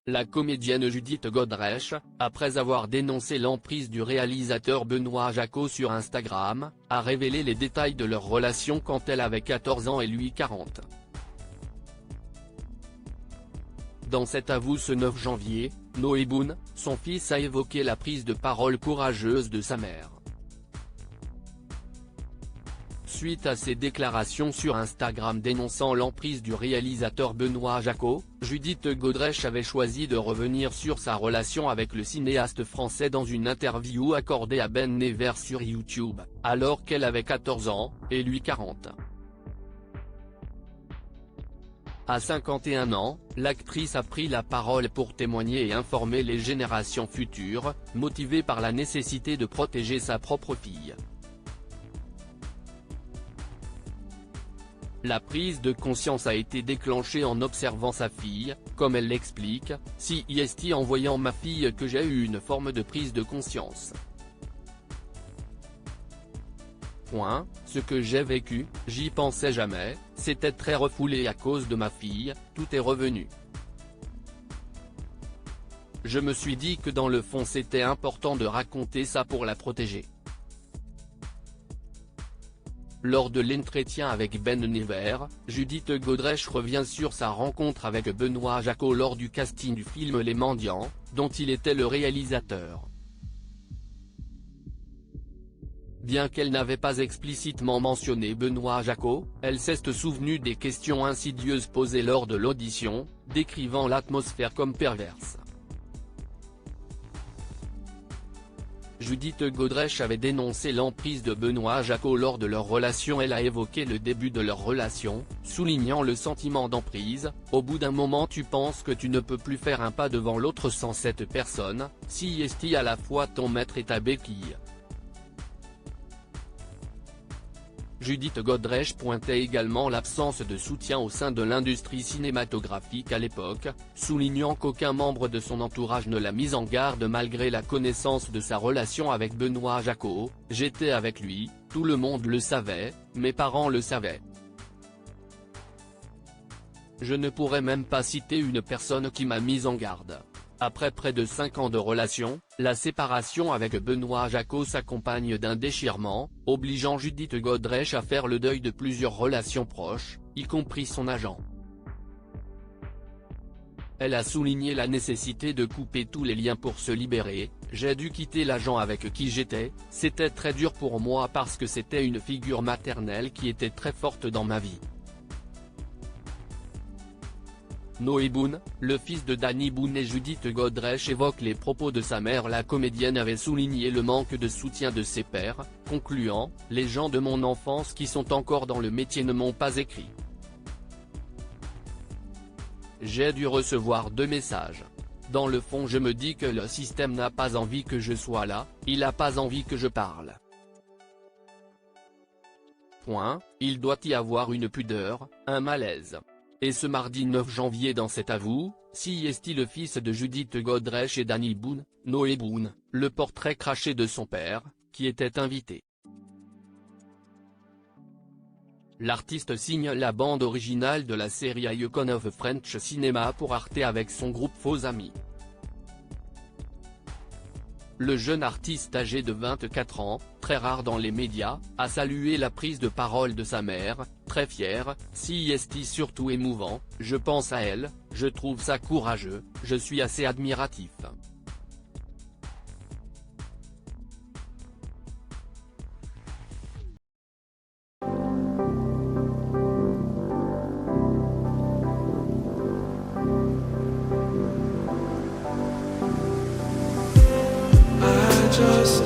La comédienne Judith Godrèche, après avoir dénoncé l'emprise du réalisateur Benoît Jacot sur Instagram, a révélé les détails de leur relation quand elle avait 14 ans et lui 40. Dans cet avou ce 9 janvier, Noé Boone, son fils a évoqué la prise de parole courageuse de sa mère. Suite à ses déclarations sur Instagram dénonçant l'emprise du réalisateur Benoît Jacot, Judith Godrèche avait choisi de revenir sur sa relation avec le cinéaste français dans une interview accordée à Ben Never sur YouTube, alors qu'elle avait 14 ans, et lui 40. À 51 ans, l'actrice a pris la parole pour témoigner et informer les générations futures, motivée par la nécessité de protéger sa propre fille. La prise de conscience a été déclenchée en observant sa fille, comme elle l'explique, c'est en voyant ma fille que j'ai eu une forme de prise de conscience. Ce que j'ai vécu, j'y pensais jamais, c'était très refoulé à cause de ma fille, tout est revenu. Je me suis dit que dans le fond c'était important de raconter ça pour la protéger. Lors de l'entretien avec Ben Never, Judith Godrèche revient sur sa rencontre avec Benoît Jacot lors du casting du film Les Mendiants, dont il était le réalisateur. Bien qu'elle n'avait pas explicitement mentionné Benoît Jacot, elle s'est souvenue des questions insidieuses posées lors de l'audition, décrivant l'atmosphère comme perverse. Judith Godrèche avait dénoncé l'emprise de Benoît Jacot lors de leur relation. Elle a évoqué le début de leur relation, soulignant le sentiment d'emprise. Au bout d'un moment tu penses que tu ne peux plus faire un pas devant l'autre sans cette personne, si est à la fois ton maître et ta béquille. Judith Godrèche pointait également l'absence de soutien au sein de l'industrie cinématographique à l'époque, soulignant qu'aucun membre de son entourage ne l'a mise en garde malgré la connaissance de sa relation avec Benoît Jacot. J'étais avec lui, tout le monde le savait, mes parents le savaient. Je ne pourrais même pas citer une personne qui m'a mise en garde. Après près de 5 ans de relation, la séparation avec Benoît Jacot s'accompagne d'un déchirement, obligeant Judith Godrèche à faire le deuil de plusieurs relations proches, y compris son agent. Elle a souligné la nécessité de couper tous les liens pour se libérer. J'ai dû quitter l'agent avec qui j'étais, c'était très dur pour moi parce que c'était une figure maternelle qui était très forte dans ma vie. Noé Boone, le fils de Danny Boone et Judith Godrèche évoque les propos de sa mère. La comédienne avait souligné le manque de soutien de ses pères, concluant « Les gens de mon enfance qui sont encore dans le métier ne m'ont pas écrit. J'ai dû recevoir 2 messages. Dans le fond je me dis que le système n'a pas envie que je sois là, il n'a pas envie que je parle. Il doit y avoir une pudeur, un malaise. » Et ce mardi 9 janvier dans cet avou, c'est le fils de Judith Godrèche et Danny Boone, Noé Boone, le portrait craché de son père, qui était invité. L'artiste signe la bande originale de la série Icon of French Cinema pour Arte avec son groupe Faux Amis. Le jeune artiste âgé de 24 ans, très rare dans les médias, a salué la prise de parole de sa mère, très fière, c'est surtout émouvant, je pense à elle, je trouve ça courageux, je suis assez admiratif. Just